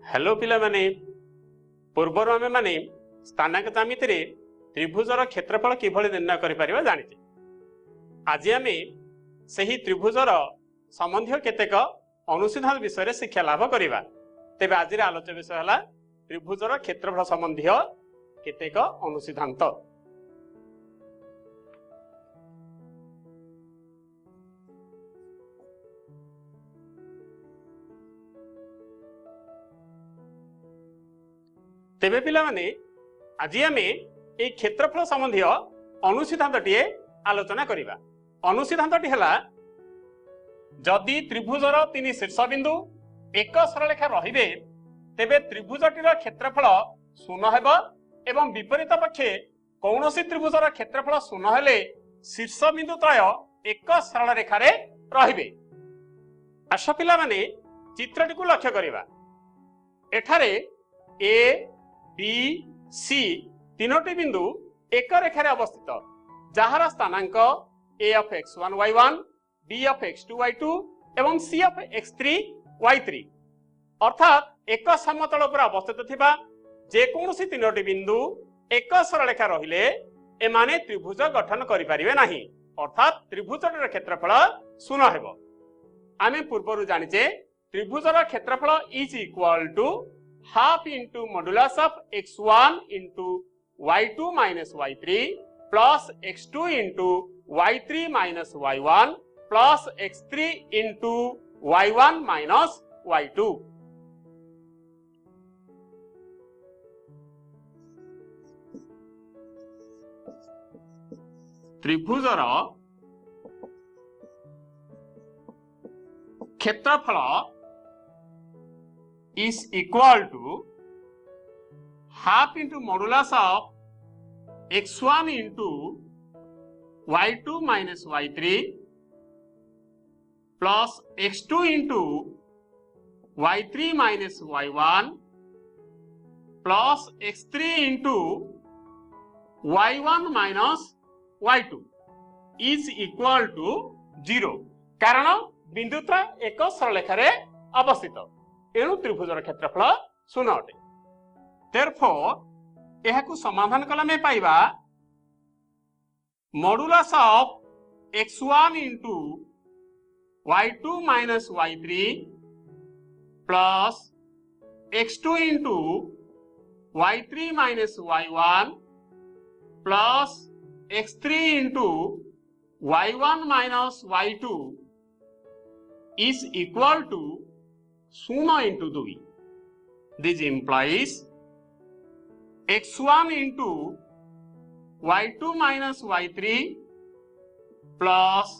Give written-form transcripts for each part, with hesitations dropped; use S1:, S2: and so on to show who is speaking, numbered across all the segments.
S1: Hello पिला माने पूर्वर आमे माने स्थानांक ज्यामिति रे त्रिभुजर क्षेत्रफल किभଳି निर्णय करि परिबा जानिते। आज आमे सही त्रिभुजर संबंधी केतेक अनुसंधान विषय शिक्षा लाभ करिबा। तेबे आज आलोच्य विषय हला त्रिभुजर क्षेत्रफल संबंधी केतेक अनुसिद्धांत। तेबे पिला माने आज आमे ए क्षेत्रफल संबंधी अनुसिद्धांतटी आलोचना करिबा। अनुसिद्धांतटी हला जदि त्रिभुजर तीन शीर्षबिंदु एक सरलरेखा रहिबे तेबे त्रिभुजटीर क्षेत्रफल शून्य हेबो एवं विपरीत पक्षे कौनसी त्रिभुजर क्षेत्रफल शून्य हेले शीर्षबिंदु त्रय एक सरलरेखा रे रहिबे। आशा पिला माने चित्रटी को लक्ष्य करिबा। एठारे ए बी सी तीनोटी बिंदु एक रेखा रे अवस्थित जहार स्थानांक a of x1 y1 b of x2 y2 एवं c of x3 y3 अर्थात एक समतल पर अवस्थित थिबा जेकोसी तीनोटी बिंदु एक सरलरेखा रहिले एमाने त्रिभुज गठन करि परिबे नाही अर्थात त्रिभुजर क्षेत्रफल शून्य हेबो। आमे पूर्वरु जानिचे त्रिभुजर क्षेत्रफल is equal to half into modulus of x1 into y2 minus y3 plus x2 into y3 minus y1 plus x3 into y1 minus y2। त्रिभुजर क्षेत्रफल is equal to half into modulus of x1 into y2 minus y3 plus x2 into y3 minus y1 plus x3 into y1 minus y2 is equal to 0 कारण बिंदुत्र एक सरलरेखा रे अवस्थित एणु त्रिभुजर क्षेत्रफल शून्य अटे। Therefore एहाकु समाधान कला में पाइबा modulus of x1 into y2 minus y3 plus x2 into y3 minus y1 plus x3 into y1 minus y2 is equal to 0 into 2. This implies x1 into y2 minus y3 plus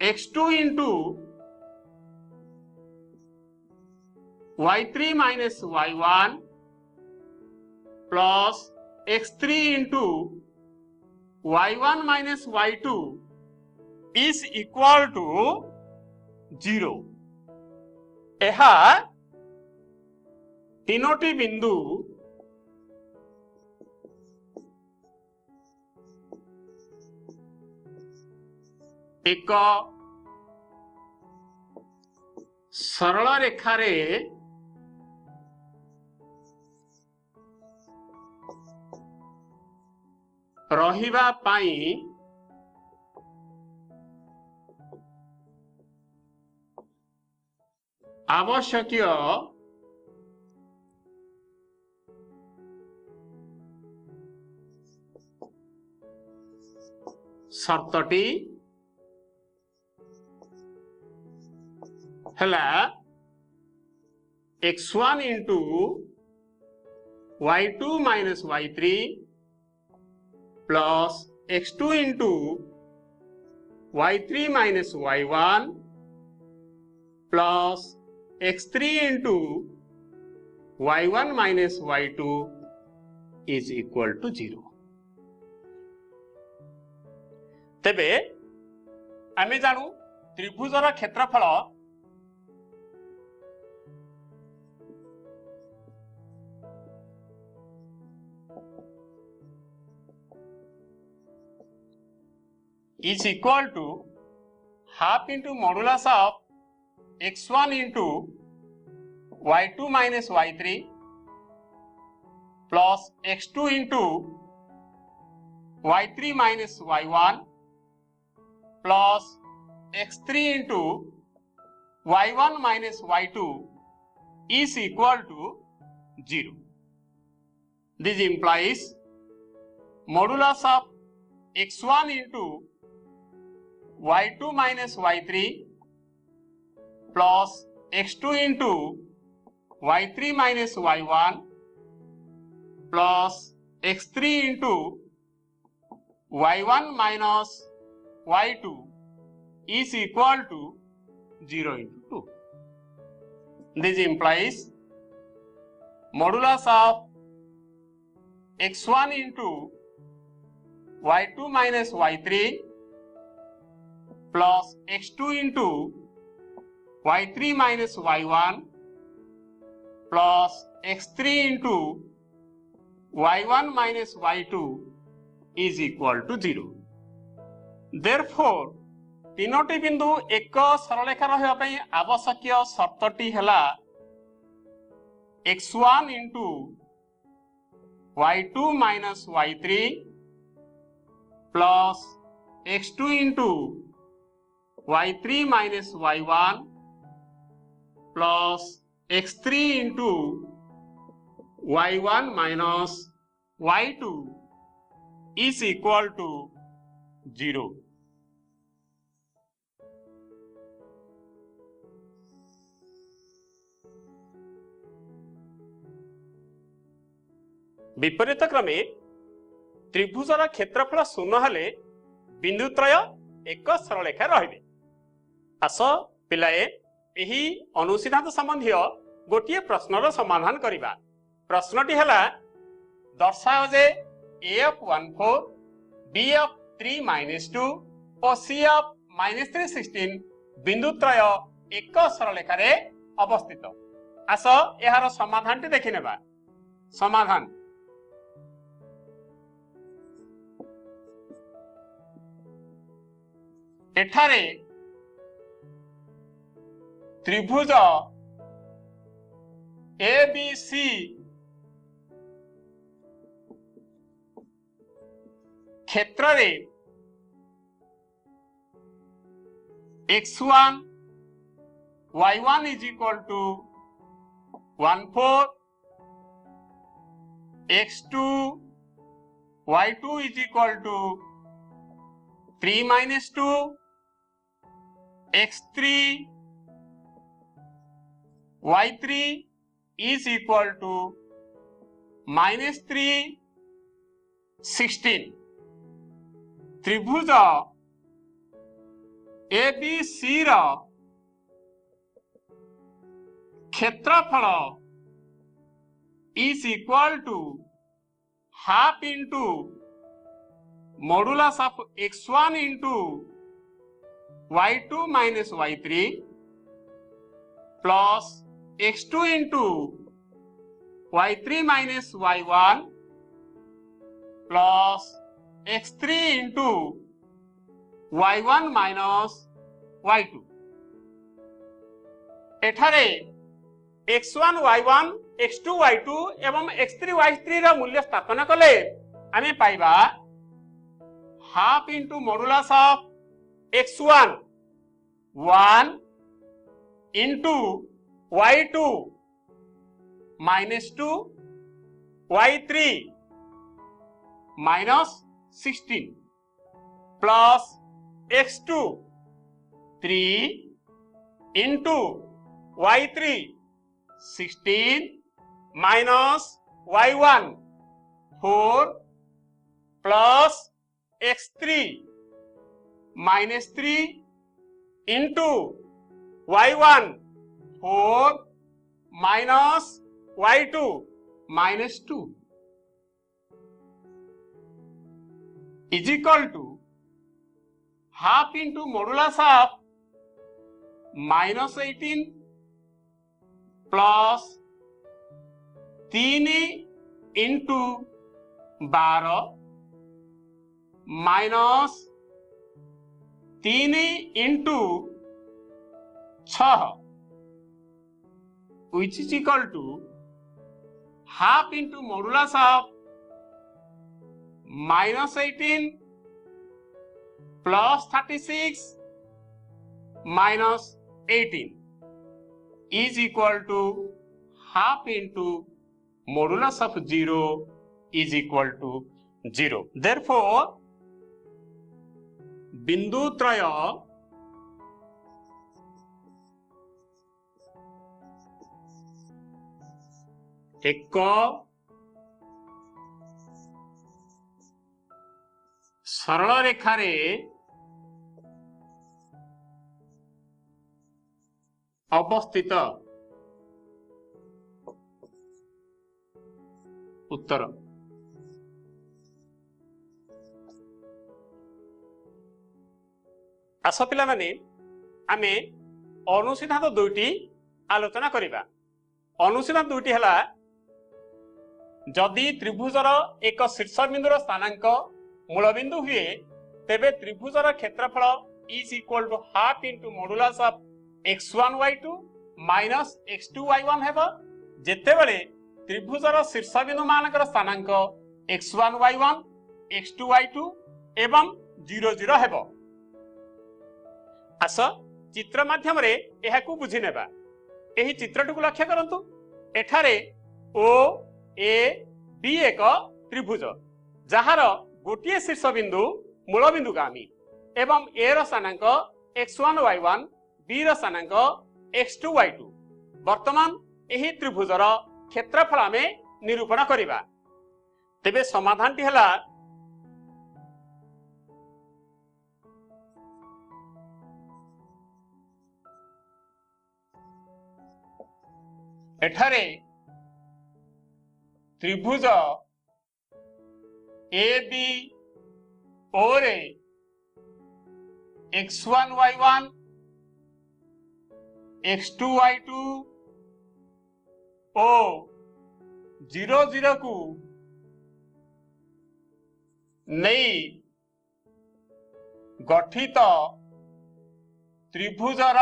S1: x2 into y3 minus y1 plus x3 into y1 minus y2 is equal to 0। एहा तीनोटी बिंदु एक सरल रेखा रे रहिबा पाई आवश्यकीय शर्तटी हला x1 into y2 minus y3 plus x2 into y3 minus y1 plus x3 into y1 minus y2 is equal to 0। तेबे आमे जानू त्रिभुजर क्षेत्रफल is equal to half into modulus of x1 into y2 minus y3 plus x2 into y3 minus y1 plus x3 into y1 minus y2 is equal to 0. This implies modulus of x1 into y2 minus y3 plus x2 into y3 minus y1 plus x3 into y1 minus y2 is equal to 0 into 2. This implies modulus of x1 into y2 minus y3 plus x2 into y3 minus y1 plus x3 into y1 minus y2 is equal to 0. Therefore, तीनोटी बिंदु एक सरलरेखा रहिबा पई आवश्यक शर्तटी हला x1 into y2 minus y3 plus x2 into y3 minus y1 plus x3 into y1 minus y2 is equal to 0. विपरीत क्रमे त्रिभुजर क्षेत्रफल शून्य हेले बिंदुत्रय एक सरलरेखा रहिबे। आस पिलाए एही अनुसिद्धांत संबंधी गोटे प्रश्नर समाधान करिबा। प्रश्नटी हला दर्शाओ जे a of 14 b of 3 minus 2 और c of minus 3 16 बिंदुत्रय एक सरलरेखा रे अवस्थित। आस एहार समाधानटी देखि नेबा। समाधान एठारे त्रिभुज ABC क्षेत्र रे x1 y1 is equal to 14, x2 y2 is equal to 3 minus 2, x3 y3 is equal to minus 3 16. त्रिभुज ABC रा क्षेत्रफल is equal to half into modulus of x1 into y2 minus y3 plus x2 into y3 minus y1 plus x3 into y1 minus y2। एठारे x1 y1 x2 y2 एवं x3 y3 रा मूल्य स्थापन कले आमे पाइबा half into modulus of x1 1 into y2 -2 y3 -16 plus x2 3 into y3 16 minus y1 4 plus x3 -3 into y1 4 minus y2 -2 is equal to half into modulus of -18 plus 3 into 12 minus 3 into 6 which is equal to half into modulus of minus 18 plus 36 minus 18 is equal to half into modulus of 0 is equal to 0. Therefore, बिंदु त्रय एक सरल रेखार अवस्थित उत्तर आस पिला माने आमे अनुसिद्धांत दुईटी आलोचना करिबा। अनुसिद्धांत दुईटी हला जदि त्रिभुजर एक शीर्ष बिंदुर स्थानांक मूल बिंदु हुए तेबे त्रिभुजर क्षेत्रफल is equal to half into modulus of x1 y2 minus x2 y1 हेबो। जेतेबेले त्रिभुजर शीर्ष बिंदु मानकर स्थानांक x1 y1 x2 y2 एवं 0 0 हेबो। आस चित्र माध्यम रे एहाकू बुझी नेबा। एही चित्रटुकु लक्ष्य करंतु। एठारे ओ ए बी एक त्रिभुज जहार गोटिए शीर्ष बिंदु मूल बिंदुगामी एवं ए र स्थानांक x1 y1 बी र स्थानांक x2 y2। वर्तमान एही त्रिभुजर क्षेत्रफल आमे निरूपण करिबा। तेबे समाधानटी हला एठारे त्रिभुज ए बी ओ रे x1 y1 x2 y2 ओ 0 0 को नहीं गठित त्रिभुजर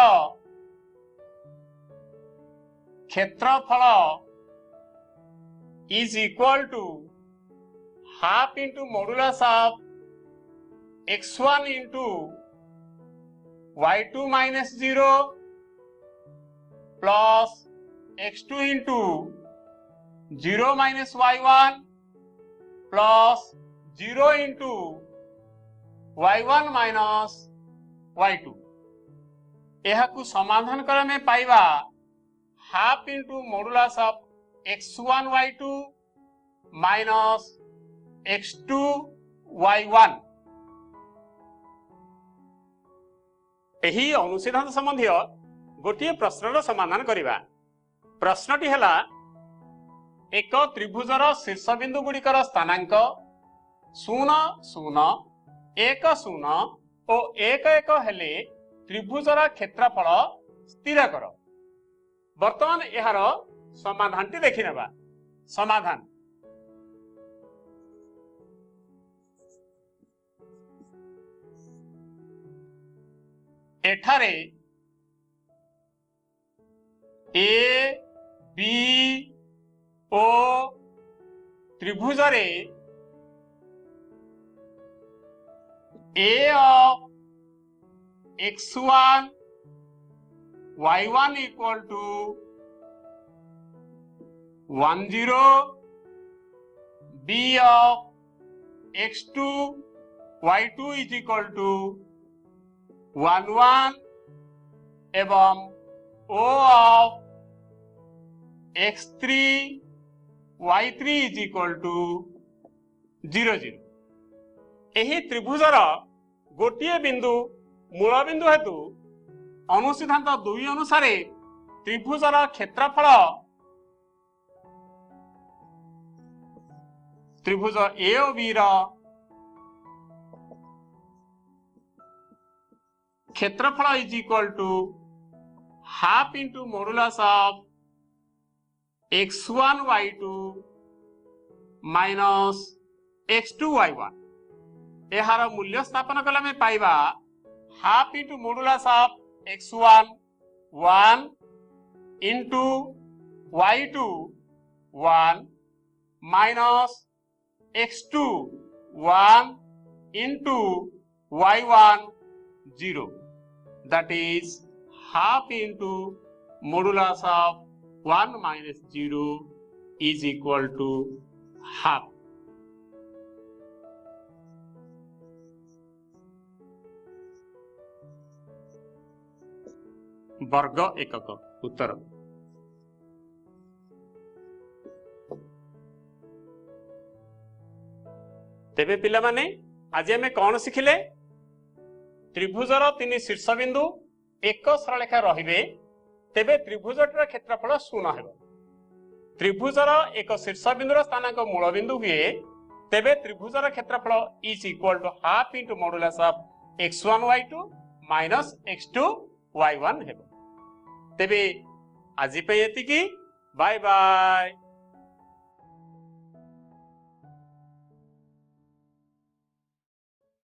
S1: क्षेत्रफल is equal to half into modulus of x1 into y2 minus 0 plus x2 into 0 minus y1 plus 0 into y1 minus y2। यह को समाधान कर में पाइबा half into modulus of x1 y2 minus x2 y1। एही अनुसिद्धांत संबंधी गोटे प्रश्नर समाधान करिबा। प्रश्नटी हला एक त्रिभुजर शीर्ष बिंदु गुड़िकर स्थानांक 0 0 1 0 और 1 1 हेले त्रिभुजर क्षेत्रफल स्थिर कर। वर्तमान यार समाधानटी देखि नेबा। समाधान एठारे ए बी ओ त्रिभुजरे A of x1 y1 equal to 1 0, b of x2 y2 is equal to 1 1 एवं o of x3 y3 is equal to 0 0। एही त्रिभुजर गोटिए बिंदु मूल बिंदु हेतु अनुसिद्धांत 2 अनुसार त्रिभुजर क्षेत्रफल त्रिभुज ए और बी रा क्षेत्रफल is equal to half into modulus of x1 y2 minus x2 y1। यार मूल्य स्थापन कला में पाइबा half into modulus of x1 1 into y2 1 minus x2 1 into y1 0, that is half into modulus of 1 minus 0 is equal to half. वर्ग एकक उत्तर। तेबे पिला माने आज आमे कौन शिखिले त्रिभुजर तीन शीर्ष बिंदु एक सरलरेखा रहिबे तेबे त्रिभुजटर क्षेत्रफल शून्य हेबो। त्रिभुजर एक शीर्ष बिंदुर स्थानांक मूल बिंदु हुए तेबे त्रिभुजर क्षेत्रफल is equal to half into modulus of x1 y2 minus x2 y1 हेबो। तेबे आज पे एतिकी, बाय बाय।